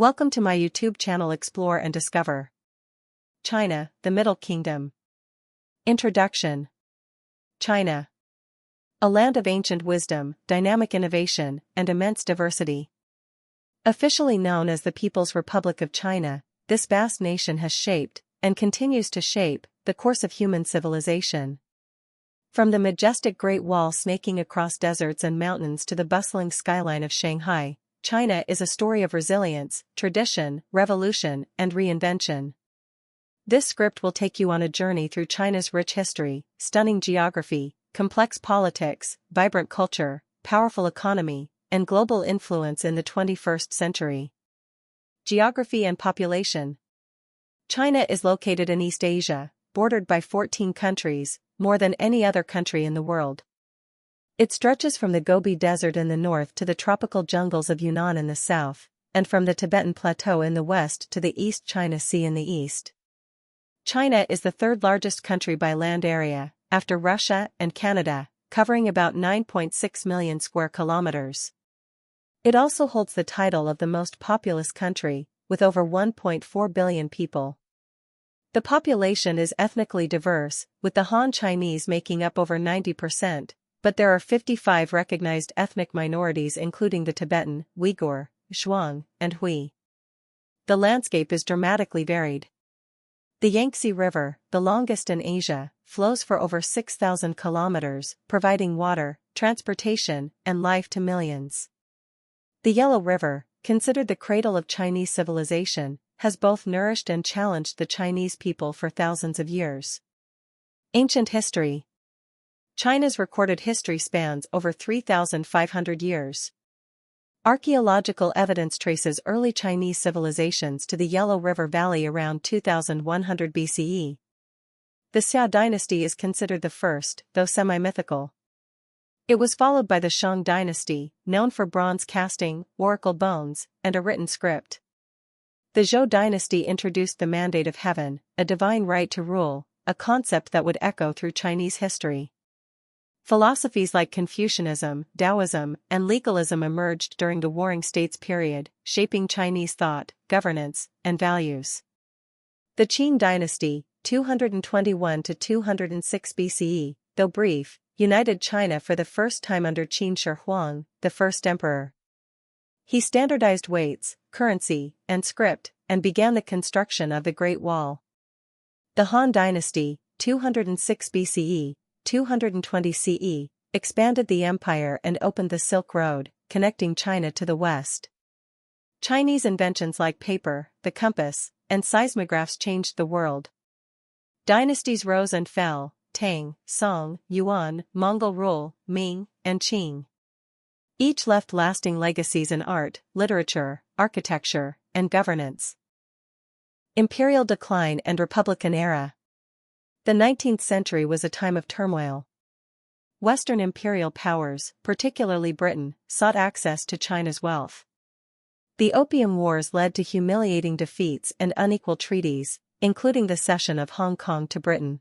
Welcome to my YouTube channel Explore and Discover. China, the Middle Kingdom. Introduction. China. A land of ancient wisdom, dynamic innovation, and immense diversity. Officially known as the People's Republic of China, this vast nation has shaped, and continues to shape, the course of human civilization. From the majestic Great Wall snaking across deserts and mountains to the bustling skyline of Shanghai, China is a story of resilience, tradition, revolution, and reinvention. This script will take you on a journey through China's rich history, stunning geography, complex politics, vibrant culture, powerful economy, and global influence in the 21st century. Geography and population. China is located in East Asia, bordered by 14 countries, more than any other country in the world. It stretches from the Gobi Desert in the north to the tropical jungles of Yunnan in the south, and from the Tibetan Plateau in the west to the East China Sea in the east. China is the third largest country by land area, after Russia and Canada, covering about 9.6 million square kilometers. It also holds the title of the most populous country, with over 1.4 billion people. The population is ethnically diverse, with the Han Chinese making up over 90%. But there are 55 recognized ethnic minorities including the Tibetan, Uyghur, Zhuang, and Hui. The landscape is dramatically varied. The Yangtze River, the longest in Asia, flows for over 6,000 kilometers, providing water, transportation, and life to millions. The Yellow River, considered the cradle of Chinese civilization, has both nourished and challenged the Chinese people for thousands of years. Ancient history. China's recorded history spans over 3,500 years. Archaeological evidence traces early Chinese civilizations to the Yellow River Valley around 2100 BCE. The Xi'an dynasty is considered the first, though semi-mythical. It was followed by the Shang dynasty, known for bronze casting, oracle bones, and a written script. The Zhou dynasty introduced the mandate of heaven, a divine right to rule, a concept that would echo through Chinese history. Philosophies like Confucianism, Taoism, and legalism emerged during the Warring States period, shaping Chinese thought, governance, and values. The Qin dynasty, 221 to 206 BCE, though brief, united China for the first time under Qin Shi Huang, the first emperor. He standardized weights, currency, and script, and began the construction of the Great Wall. The Han dynasty, 206 BCE, 220 CE, expanded the empire and opened the Silk Road, connecting China to the west. Chinese inventions like paper, the compass, and seismographs changed the world. Dynasties rose and fell: Tang, Song, Yuan, Mongol rule, Ming, and Qing. Each left lasting legacies in art, literature, architecture, and governance. Imperial decline and Republican era. The 19th century was a time of turmoil. Western imperial powers, particularly Britain, sought access to China's wealth. The Opium Wars led to humiliating defeats and unequal treaties, including the cession of Hong Kong to Britain.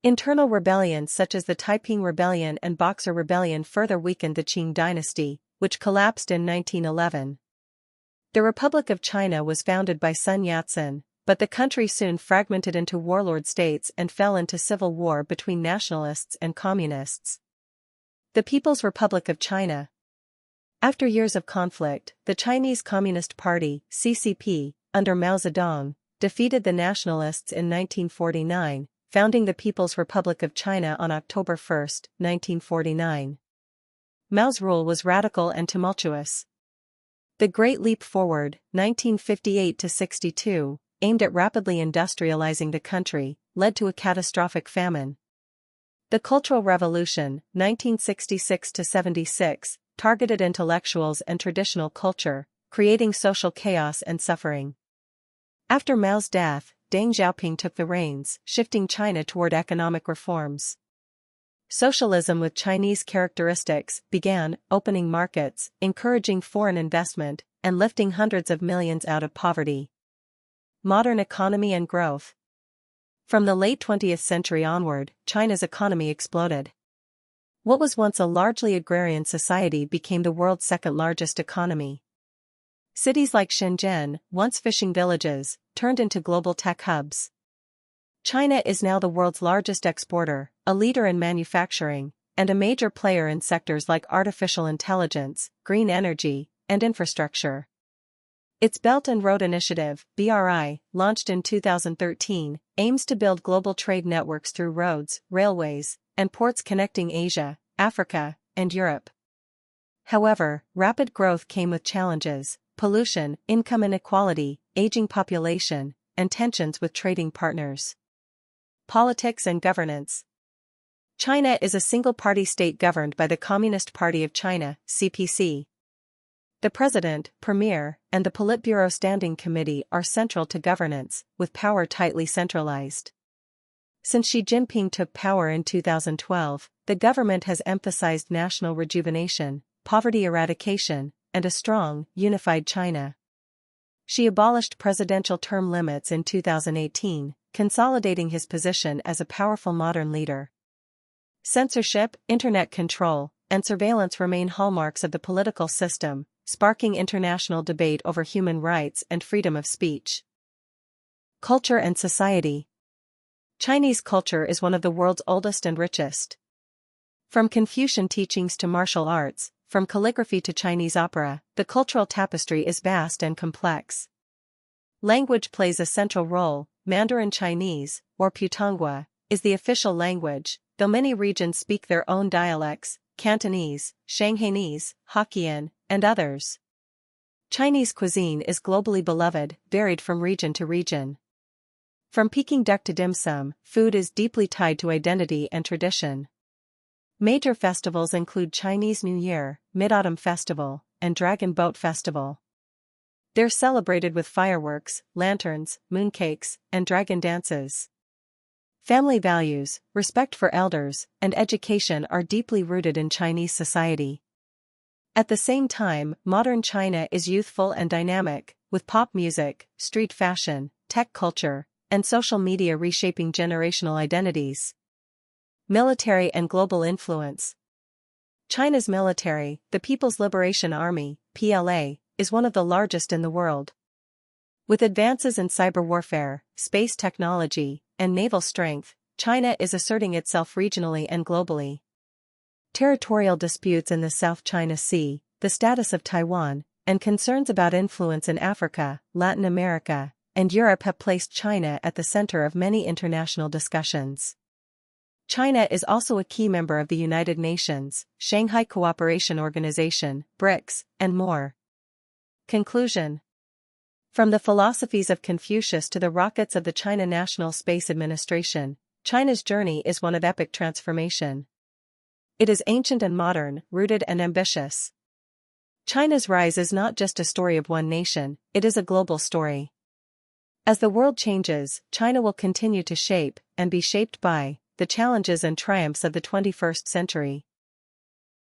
Internal rebellions such as the Taiping Rebellion and Boxer Rebellion further weakened the Qing dynasty, which collapsed in 1911. The Republic of China was founded by Sun Yat-sen, but the country soon fragmented into warlord states and fell into civil war between nationalists and communists. The People's Republic of China. After years of conflict, the Chinese Communist Party, CCP, under Mao Zedong, defeated the nationalists in 1949, founding the People's Republic of China on October 1, 1949. Mao's rule was radical and tumultuous. The Great Leap Forward, 1958–62, aimed at rapidly industrializing the country, led to a catastrophic famine. The Cultural Revolution, 1966–76, targeted intellectuals and traditional culture, creating social chaos and suffering. After Mao's death, Deng Xiaoping took the reins, shifting China toward economic reforms. Socialism with Chinese characteristics began, opening markets, encouraging foreign investment, and lifting hundreds of millions out of poverty. Modern economy and growth. From the late 20th century onward, China's economy exploded. What was once a largely agrarian society became the world's second-largest economy. Cities like Shenzhen, once fishing villages, turned into global tech hubs. China is now the world's largest exporter, a leader in manufacturing, and a major player in sectors like artificial intelligence, green energy, and infrastructure. Its Belt and Road Initiative, BRI, launched in 2013, aims to build global trade networks through roads, railways, and ports connecting Asia, Africa, and Europe. However, rapid growth came with challenges: pollution, income inequality, aging population, and tensions with trading partners. Politics and governance. China is a single-party state governed by the Communist Party of China, CPC. The president, premier, and the Politburo Standing Committee are central to governance, with power tightly centralized. Since Xi Jinping took power in 2012, the government has emphasized national rejuvenation, poverty eradication, and a strong, unified China. Xi abolished presidential term limits in 2018, consolidating his position as a powerful modern leader. Censorship, internet control, and surveillance remain hallmarks of the political system, sparking international debate over human rights and freedom of speech. Culture and society. Chinese culture is one of the world's oldest and richest. From Confucian teachings to martial arts, from calligraphy to Chinese opera, the cultural tapestry is vast and complex. Language plays a central role. Mandarin Chinese, or Putonghua, is the official language, though many regions speak their own dialects: Cantonese, Shanghainese, Hokkien, and others. Chinese cuisine is globally beloved, varied from region to region. From Peking duck to dim sum, food is deeply tied to identity and tradition. Major festivals include Chinese New Year, Mid-Autumn Festival, and Dragon Boat Festival. They're celebrated with fireworks, lanterns, mooncakes, and dragon dances. Family values, respect for elders, and education are deeply rooted in Chinese society. At the same time, modern China is youthful and dynamic, with pop music, street fashion, tech culture, and social media reshaping generational identities. Military and global influence. China's military, the People's Liberation Army, PLA, is one of the largest in the world. With advances in cyber warfare, space technology, and naval strength, China is asserting itself regionally and globally. Territorial disputes in the South China Sea, the status of Taiwan, and concerns about influence in Africa, Latin America, and Europe have placed China at the center of many international discussions. China is also a key member of the United Nations, Shanghai Cooperation Organization, BRICS, and more. Conclusion. From the philosophies of Confucius to the rockets of the China National Space Administration, China's journey is one of epic transformation. It is ancient and modern, rooted and ambitious. China's rise is not just a story of one nation, it is a global story. As the world changes, China will continue to shape, and be shaped by, the challenges and triumphs of the 21st century.